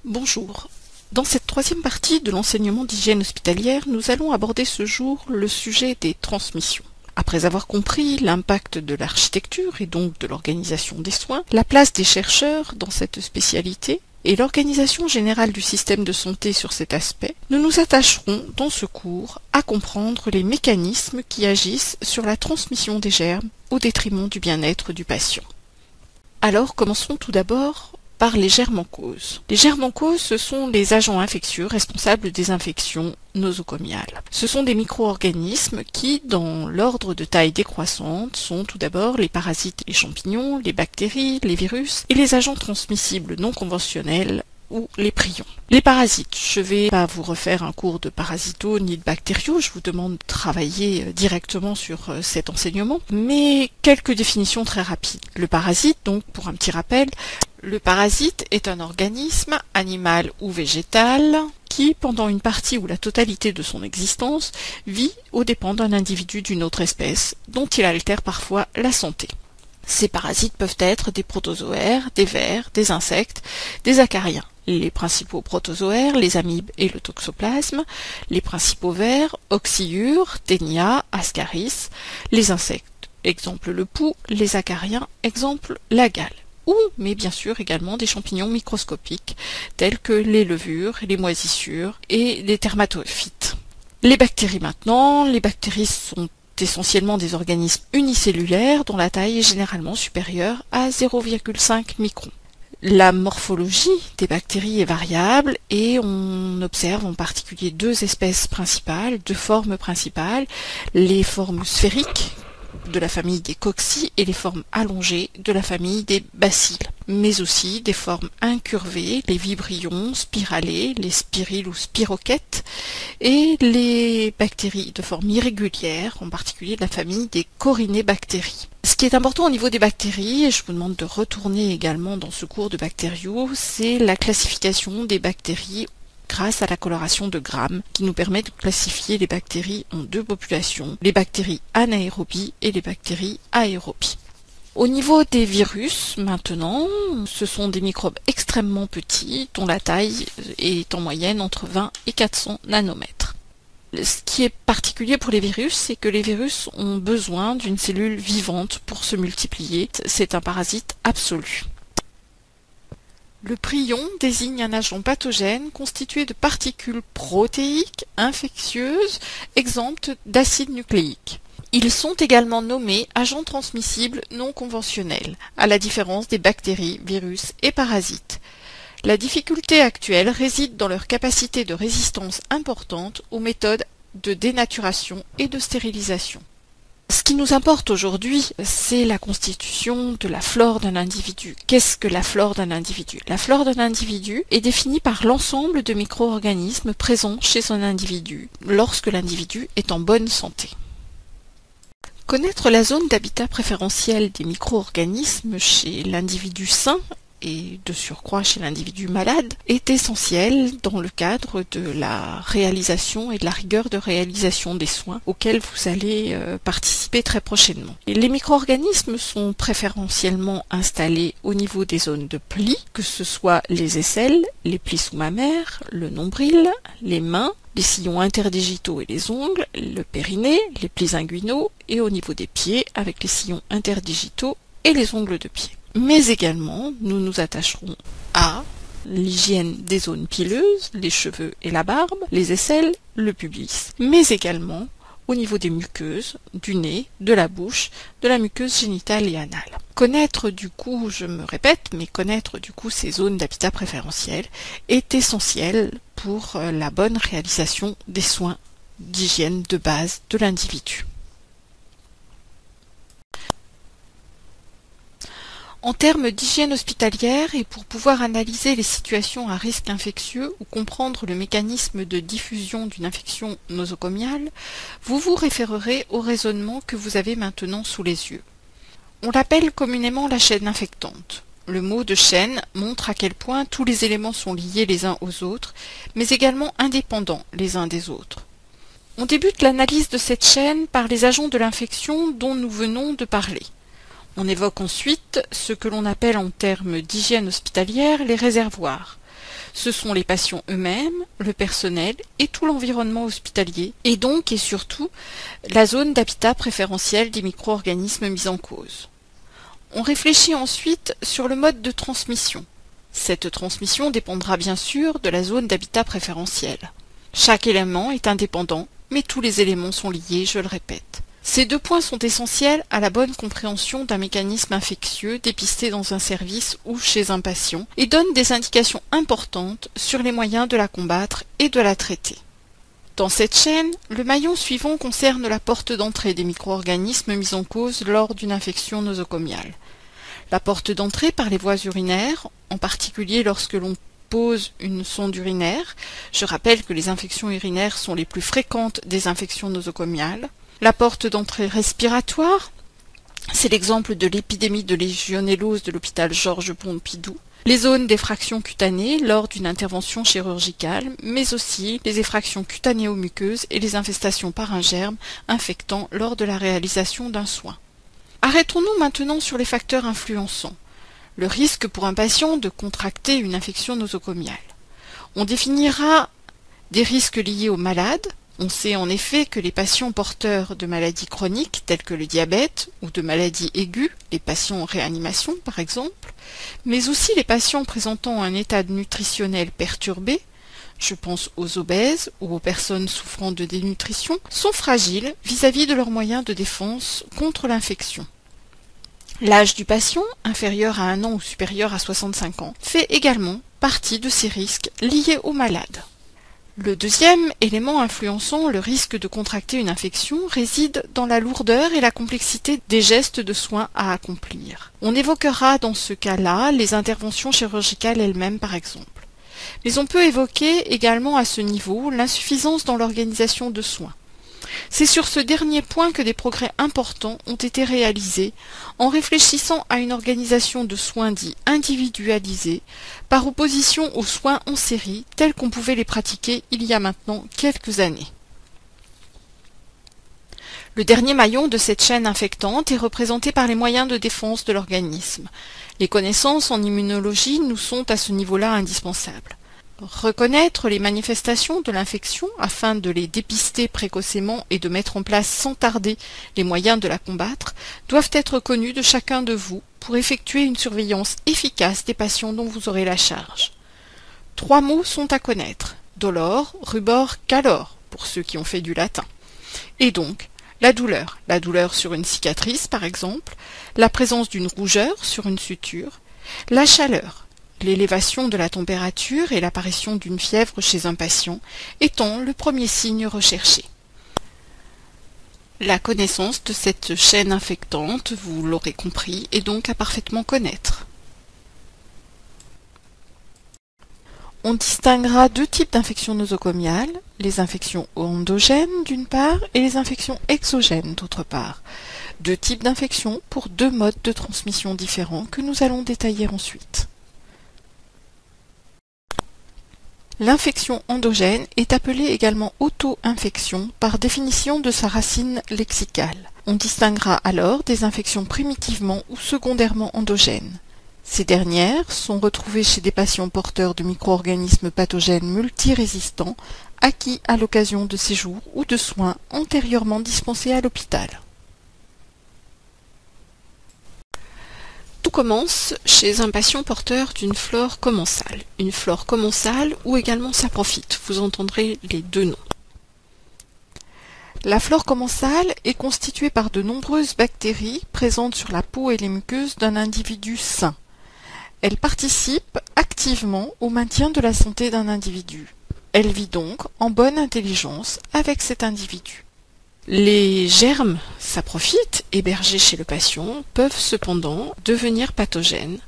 Bonjour. Dans cette troisième partie de l'enseignement d'hygiène hospitalière, nous allons aborder ce jour le sujet des transmissions. Après avoir compris l'impact de l'architecture et donc de l'organisation des soins, la place des chercheurs dans cette spécialité et l'organisation générale du système de santé sur cet aspect, nous nous attacherons dans ce cours à comprendre les mécanismes qui agissent sur la transmission des germes au détriment du bien-être du patient. Alors commençons tout d'abord par les germes en cause. Les germes en cause, ce sont les agents infectieux responsables des infections nosocomiales. Ce sont des micro-organismes qui, dans l'ordre de taille décroissante, sont tout d'abord les parasites, les champignons, les bactéries, les virus et les agents transmissibles non conventionnels ou les prions. Les parasites, je ne vais pas vous refaire un cours de parasito ni de bactériaux, je vous demande de travailler directement sur cet enseignement, mais quelques définitions très rapides. Le parasite, donc pour un petit rappel, le parasite est un organisme, animal ou végétal, qui, pendant une partie ou la totalité de son existence, vit aux dépens d'un individu d'une autre espèce, dont il altère parfois la santé. Ces parasites peuvent être des protozoaires, des vers, des insectes, des acariens. Les principaux protozoaires, les amibes et le toxoplasme, les principaux vers, oxyure, ténia, ascaris, les insectes, exemple le poux, les acariens, exemple la gale. Mais bien sûr également des champignons microscopiques, tels que les levures, les moisissures et les dermatophytes. Les bactéries maintenant, les bactéries sont essentiellement des organismes unicellulaires dont la taille est généralement supérieure à 0,5 microns. La morphologie des bactéries est variable et on observe en particulier deux espèces principales, deux formes principales, les formes sphériques de la famille des cocci et les formes allongées de la famille des bacilles, mais aussi des formes incurvées, les vibrions, spiralés, les spiriles ou spiroquettes, et les bactéries de forme irrégulière, en particulier de la famille des corinébactéries. Ce qui est important au niveau des bactéries, et je vous demande de retourner également dans ce cours de bactériaux, c'est la classification des bactéries grâce à la coloration de Gram, qui nous permet de classifier les bactéries en deux populations, les bactéries anaérobies et les bactéries aérobies. Au niveau des virus, maintenant, ce sont des microbes extrêmement petits, dont la taille est en moyenne entre 20 et 400 nanomètres. Ce qui est particulier pour les virus, c'est que les virus ont besoin d'une cellule vivante pour se multiplier. C'est un parasite absolu. Le prion désigne un agent pathogène constitué de particules protéiques infectieuses exemptes d'acide nucléique. Ils sont également nommés agents transmissibles non conventionnels, à la différence des bactéries, virus et parasites. La difficulté actuelle réside dans leur capacité de résistance importante aux méthodes de dénaturation et de stérilisation. Ce qui nous importe aujourd'hui, c'est la constitution de la flore d'un individu. Qu'est-ce que la flore d'un individu? La flore d'un individu est définie par l'ensemble de micro-organismes présents chez un individu, lorsque l'individu est en bonne santé. Connaître la zone d'habitat préférentiel des micro-organismes chez l'individu sain et de surcroît chez l'individu malade est essentiel dans le cadre de la réalisation et de la rigueur de réalisation des soins auxquels vous allez participer très prochainement. Et les micro-organismes sont préférentiellement installés au niveau des zones de plis, que ce soit les aisselles, les plis sous-mammaires, le nombril, les mains, les sillons interdigitaux et les ongles, le périnée, les plis inguinaux et au niveau des pieds avec les sillons interdigitaux et les ongles de pied. Mais également, nous nous attacherons à l'hygiène des zones pileuses, les cheveux et la barbe, les aisselles, le pubis, mais également au niveau des muqueuses, du nez, de la bouche, de la muqueuse génitale et anale. Connaître du coup, je me répète, mais connaître du coup ces zones d'habitat préférentiel est essentiel pour la bonne réalisation des soins d'hygiène de base de l'individu. En termes d'hygiène hospitalière et pour pouvoir analyser les situations à risque infectieux ou comprendre le mécanisme de diffusion d'une infection nosocomiale, vous vous référerez au raisonnement que vous avez maintenant sous les yeux. On l'appelle communément la chaîne infectante. Le mot de chaîne montre à quel point tous les éléments sont liés les uns aux autres, mais également indépendants les uns des autres. On débute l'analyse de cette chaîne par les agents de l'infection dont nous venons de parler. On évoque ensuite ce que l'on appelle en termes d'hygiène hospitalière les réservoirs. Ce sont les patients eux-mêmes, le personnel et tout l'environnement hospitalier, et donc et surtout la zone d'habitat préférentiel des micro-organismes mis en cause. On réfléchit ensuite sur le mode de transmission. Cette transmission dépendra bien sûr de la zone d'habitat préférentiel. Chaque élément est indépendant, mais tous les éléments sont liés, je le répète. Ces deux points sont essentiels à la bonne compréhension d'un mécanisme infectieux dépisté dans un service ou chez un patient et donnent des indications importantes sur les moyens de la combattre et de la traiter. Dans cette chaîne, le maillon suivant concerne la porte d'entrée des micro-organismes mis en cause lors d'une infection nosocomiale. La porte d'entrée par les voies urinaires, en particulier lorsque l'on pose une sonde urinaire. Je rappelle que les infections urinaires sont les plus fréquentes des infections nosocomiales. La porte d'entrée respiratoire, c'est l'exemple de l'épidémie de légionellose de l'hôpital Georges Pompidou. Les zones d'effraction cutanée lors d'une intervention chirurgicale, mais aussi les effractions cutanéo-muqueuses et les infestations par un germe infectant lors de la réalisation d'un soin. Arrêtons-nous maintenant sur les facteurs influençants. Le risque pour un patient de contracter une infection nosocomiale. On définira des risques liés aux malades. On sait en effet que les patients porteurs de maladies chroniques telles que le diabète ou de maladies aiguës, les patients en réanimation par exemple, mais aussi les patients présentant un état nutritionnel perturbé, je pense aux obèses ou aux personnes souffrant de dénutrition, sont fragiles vis-à-vis de leurs moyens de défense contre l'infection. L'âge du patient, inférieur à 1 an ou supérieur à 65 ans, fait également partie de ces risques liés aux malades. Le deuxième élément influençant le risque de contracter une infection réside dans la lourdeur et la complexité des gestes de soins à accomplir. On évoquera dans ce cas-là les interventions chirurgicales elles-mêmes par exemple. Mais on peut évoquer également à ce niveau l'insuffisance dans l'organisation de soins. C'est sur ce dernier point que des progrès importants ont été réalisés en réfléchissant à une organisation de soins dits individualisés par opposition aux soins en série tels qu'on pouvait les pratiquer il y a maintenant quelques années. Le dernier maillon de cette chaîne infectante est représenté par les moyens de défense de l'organisme. Les connaissances en immunologie nous sont à ce niveau-là indispensables. Reconnaître les manifestations de l'infection afin de les dépister précocement et de mettre en place sans tarder les moyens de la combattre doivent être connus de chacun de vous pour effectuer une surveillance efficace des patients dont vous aurez la charge. 3 mots sont à connaître: dolor, rubor, calor, pour ceux qui ont fait du latin. Et donc, la douleur sur une cicatrice par exemple, la présence d'une rougeur sur une suture, la chaleur, l'élévation de la température et l'apparition d'une fièvre chez un patient étant le premier signe recherché. La connaissance de cette chaîne infectante, vous l'aurez compris, est donc à parfaitement connaître. On distinguera 2 types d'infections nosocomiales, les infections endogènes d'une part et les infections exogènes d'autre part. 2 types d'infections pour 2 modes de transmission différents que nous allons détailler ensuite. L'infection endogène est appelée également auto-infection par définition de sa racine lexicale. On distinguera alors des infections primitivement ou secondairement endogènes. Ces dernières sont retrouvées chez des patients porteurs de micro-organismes pathogènes multirésistants acquis à l'occasion de séjours ou de soins antérieurement dispensés à l'hôpital. Tout commence chez un patient porteur d'une flore commensale. Une flore commensale ou également saprophyte, vous entendrez les 2 noms. La flore commensale est constituée par de nombreuses bactéries présentes sur la peau et les muqueuses d'un individu sain. Elle participe activement au maintien de la santé d'un individu. Elle vit donc en bonne intelligence avec cet individu. Les germes saprophytes hébergés chez le patient peuvent cependant devenir pathogènes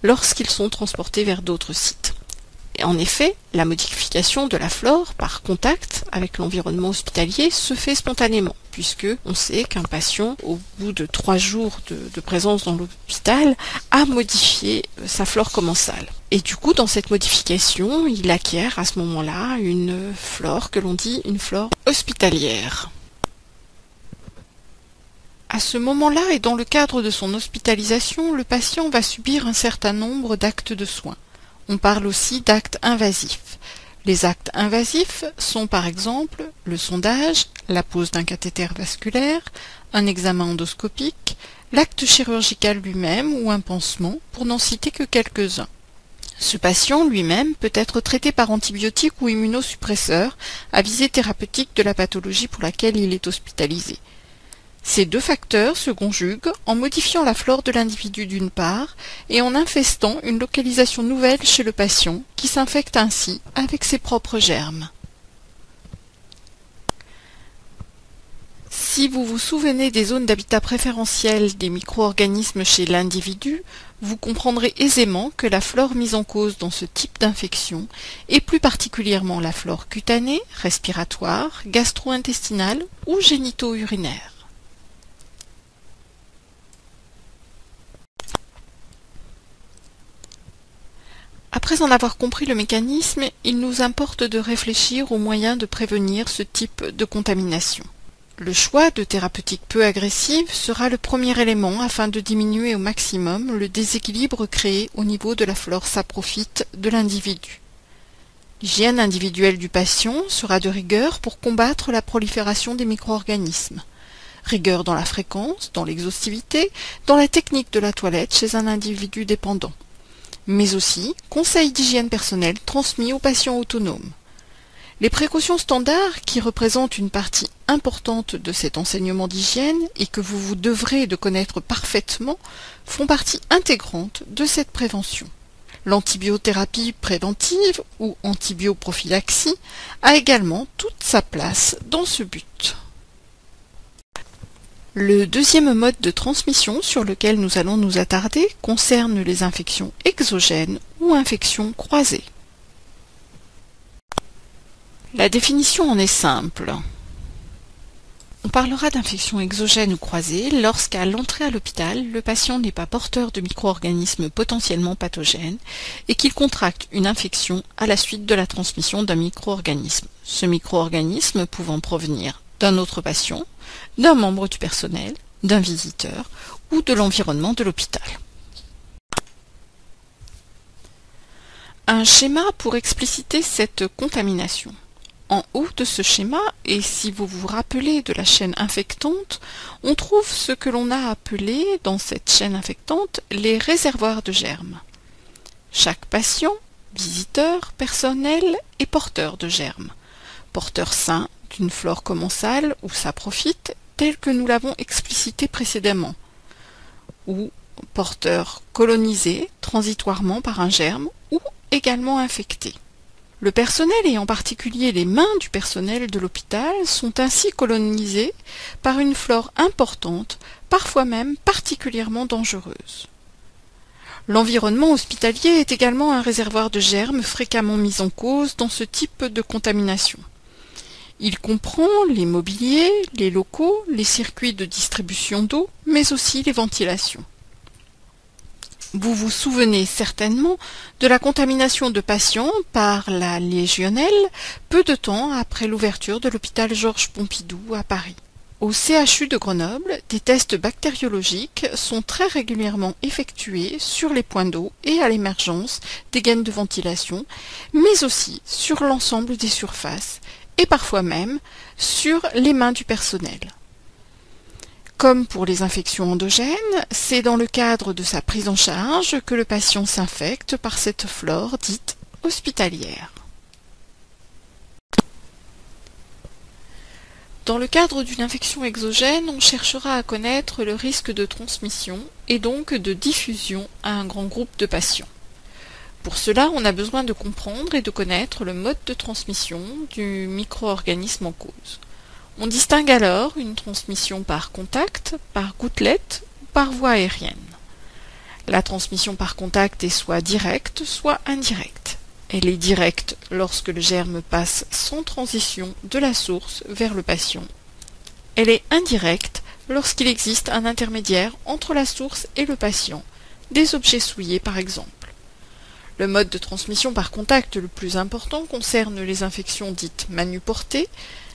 lorsqu'ils sont transportés vers d'autres sites. Et en effet, la modification de la flore par contact avec l'environnement hospitalier se fait spontanément, puisque on sait qu'un patient, au bout de 3 jours de présence dans l'hôpital, a modifié sa flore commensale. Et du coup, dans cette modification, il acquiert à ce moment-là une flore que l'on dit une flore hospitalière. À ce moment-là et dans le cadre de son hospitalisation, le patient va subir un certain nombre d'actes de soins. On parle aussi d'actes invasifs. Les actes invasifs sont par exemple le sondage, la pose d'un cathéter vasculaire, un examen endoscopique, l'acte chirurgical lui-même ou un pansement, pour n'en citer que quelques-uns. Ce patient lui-même peut être traité par antibiotiques ou immunosuppresseurs à visée thérapeutique de la pathologie pour laquelle il est hospitalisé. Ces deux facteurs se conjuguent en modifiant la flore de l'individu d'une part et en infestant une localisation nouvelle chez le patient qui s'infecte ainsi avec ses propres germes. Si vous vous souvenez des zones d'habitat préférentiel des micro-organismes chez l'individu, vous comprendrez aisément que la flore mise en cause dans ce type d'infection est plus particulièrement la flore cutanée, respiratoire, gastro-intestinale ou génito-urinaire. Après en avoir compris le mécanisme, il nous importe de réfléchir aux moyens de prévenir ce type de contamination. Le choix de thérapeutiques peu agressives sera le premier élément afin de diminuer au maximum le déséquilibre créé au niveau de la flore saprophyte de l'individu. L'hygiène individuelle du patient sera de rigueur pour combattre la prolifération des micro-organismes. Rigueur dans la fréquence, dans l'exhaustivité, dans la technique de la toilette chez un individu dépendant. Mais aussi conseils d'hygiène personnelle transmis aux patients autonomes. Les précautions standards, qui représentent une partie importante de cet enseignement d'hygiène et que vous devrez de connaître parfaitement, font partie intégrante de cette prévention. L'antibiothérapie préventive ou antibioprophylaxie a également toute sa place dans ce but. Le deuxième mode de transmission sur lequel nous allons nous attarder concerne les infections exogènes ou infections croisées. La définition en est simple. On parlera d'infection exogène ou croisée lorsqu'à l'entrée à l'hôpital, le patient n'est pas porteur de micro-organismes potentiellement pathogènes et qu'il contracte une infection à la suite de la transmission d'un micro-organisme. Ce micro-organisme pouvant provenir d'un autre patient, d'un membre du personnel, d'un visiteur ou de l'environnement de l'hôpital. Un schéma pour expliciter cette contamination. En haut de ce schéma, et si vous vous rappelez de la chaîne infectante, on trouve ce que l'on a appelé dans cette chaîne infectante les réservoirs de germes. Chaque patient, visiteur, personnel est porteur de germes, porteur sain d'une flore commensale ou saprophyte tel que nous l'avons explicité précédemment, ou porteur colonisé transitoirement par un germe ou également infecté. Le personnel et en particulier les mains du personnel de l'hôpital sont ainsi colonisés par une flore importante, parfois même particulièrement dangereuse. L'environnement hospitalier est également un réservoir de germes fréquemment mis en cause dans ce type de contamination. Il comprend les mobiliers, les locaux, les circuits de distribution d'eau, mais aussi les ventilations. Vous vous souvenez certainement de la contamination de patients par la Légionnelle peu de temps après l'ouverture de l'hôpital Georges Pompidou à Paris. Au CHU de Grenoble, des tests bactériologiques sont très régulièrement effectués sur les points d'eau et à l'émergence des gaines de ventilation, mais aussi sur l'ensemble des surfaces et parfois même sur les mains du personnel. Comme pour les infections endogènes, c'est dans le cadre de sa prise en charge que le patient s'infecte par cette flore dite hospitalière. Dans le cadre d'une infection exogène, on cherchera à connaître le risque de transmission et donc de diffusion à un grand groupe de patients. Pour cela, on a besoin de comprendre et de connaître le mode de transmission du micro-organisme en cause. On distingue alors une transmission par contact, par gouttelette ou par voie aérienne. La transmission par contact est soit directe, soit indirecte. Elle est directe lorsque le germe passe sans transition de la source vers le patient. Elle est indirecte lorsqu'il existe un intermédiaire entre la source et le patient, des objets souillés par exemple. Le mode de transmission par contact le plus important concerne les infections dites manuportées,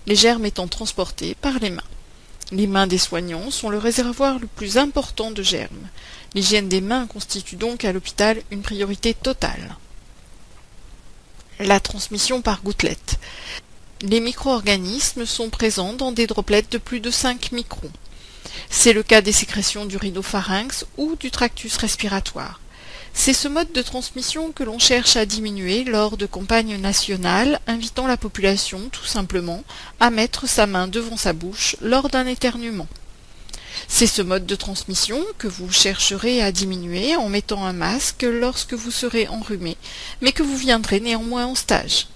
les germes étant transportés par les mains. Les mains des soignants sont le réservoir le plus important de germes. L'hygiène des mains constitue donc à l'hôpital une priorité totale. La transmission par gouttelettes. Les micro-organismes sont présents dans des droplets de plus de 5 microns. C'est le cas des sécrétions du rhinopharynx ou du tractus respiratoire. C'est ce mode de transmission que l'on cherche à diminuer lors de campagnes nationales, invitant la population, tout simplement, à mettre sa main devant sa bouche lors d'un éternuement. C'est ce mode de transmission que vous chercherez à diminuer en mettant un masque lorsque vous serez enrhumé, mais que vous viendrez néanmoins en stage.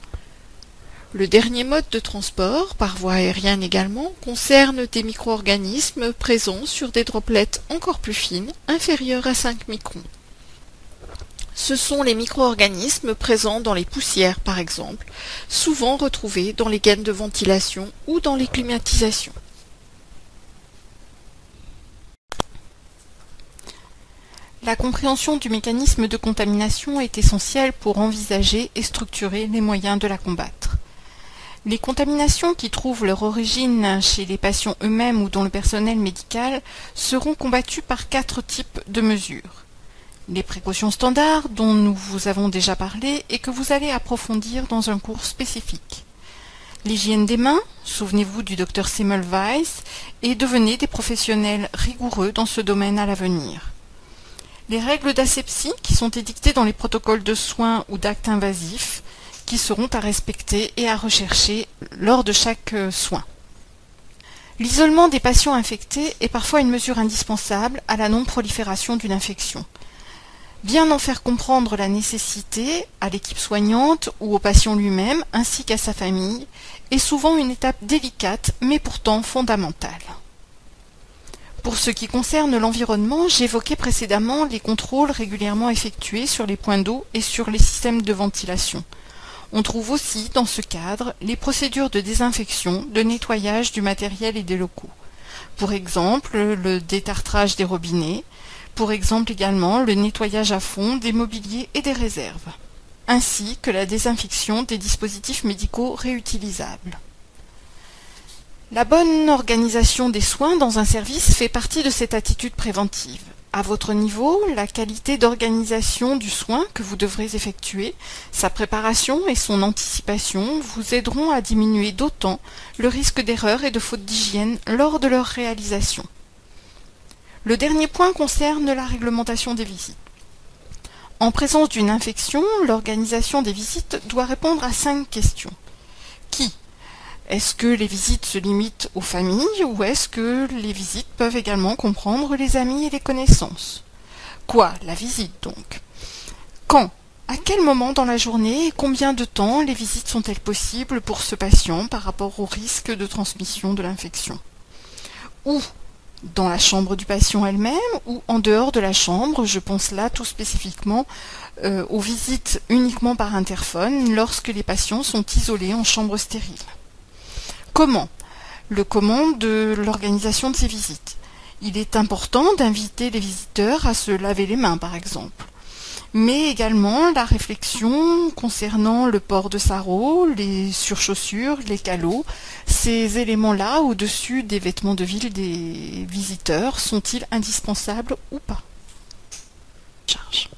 Le dernier mode de transport, par voie aérienne également, concerne des micro-organismes présents sur des droplets encore plus fines, inférieures à 5 microns. Ce sont les micro-organismes présents dans les poussières par exemple, souvent retrouvés dans les gaines de ventilation ou dans les climatisations. La compréhension du mécanisme de contamination est essentielle pour envisager et structurer les moyens de la combattre. Les contaminations qui trouvent leur origine chez les patients eux-mêmes ou dans le personnel médical seront combattues par 4 types de mesures. Les précautions standards dont nous vous avons déjà parlé et que vous allez approfondir dans un cours spécifique. L'hygiène des mains, souvenez-vous du Dr Semmelweis, et devenez des professionnels rigoureux dans ce domaine à l'avenir. Les règles d'asepsie qui sont édictées dans les protocoles de soins ou d'actes invasifs, qui seront à respecter et à rechercher lors de chaque soin. L'isolement des patients infectés est parfois une mesure indispensable à la non-prolifération d'une infection. Bien en faire comprendre la nécessité à l'équipe soignante ou au patient lui-même ainsi qu'à sa famille est souvent une étape délicate mais pourtant fondamentale. Pour ce qui concerne l'environnement, j'évoquais précédemment les contrôles régulièrement effectués sur les points d'eau et sur les systèmes de ventilation. On trouve aussi, dans ce cadre, les procédures de désinfection, de nettoyage du matériel et des locaux. Pour exemple, le détartrage des robinets, pour exemple également le nettoyage à fond des mobiliers et des réserves, ainsi que la désinfection des dispositifs médicaux réutilisables. La bonne organisation des soins dans un service fait partie de cette attitude préventive. À votre niveau, la qualité d'organisation du soin que vous devrez effectuer, sa préparation et son anticipation vous aideront à diminuer d'autant le risque d'erreur et de faute d'hygiène lors de leur réalisation. Le dernier point concerne la réglementation des visites. En présence d'une infection, l'organisation des visites doit répondre à 5 questions. Qui ? Est-ce que les visites se limitent aux familles ou est-ce que les visites peuvent également comprendre les amis et les connaissances? Quoi, la visite donc? Quand? À quel moment dans la journée et combien de temps les visites sont-elles possibles pour ce patient par rapport au risque de transmission de l'infection? Où? Dans la chambre du patient elle-même ou en dehors de la chambre? Je pense là tout spécifiquement aux visites uniquement par interphone lorsque les patients sont isolés en chambre stérile. Comment? Le comment de l'organisation de ces visites. Il est important d'inviter les visiteurs à se laver les mains par exemple. Mais également la réflexion concernant le port de sarraux, les surchaussures, les calots, ces éléments-là au-dessus des vêtements de ville des visiteurs sont-ils indispensables ou pas? Charge.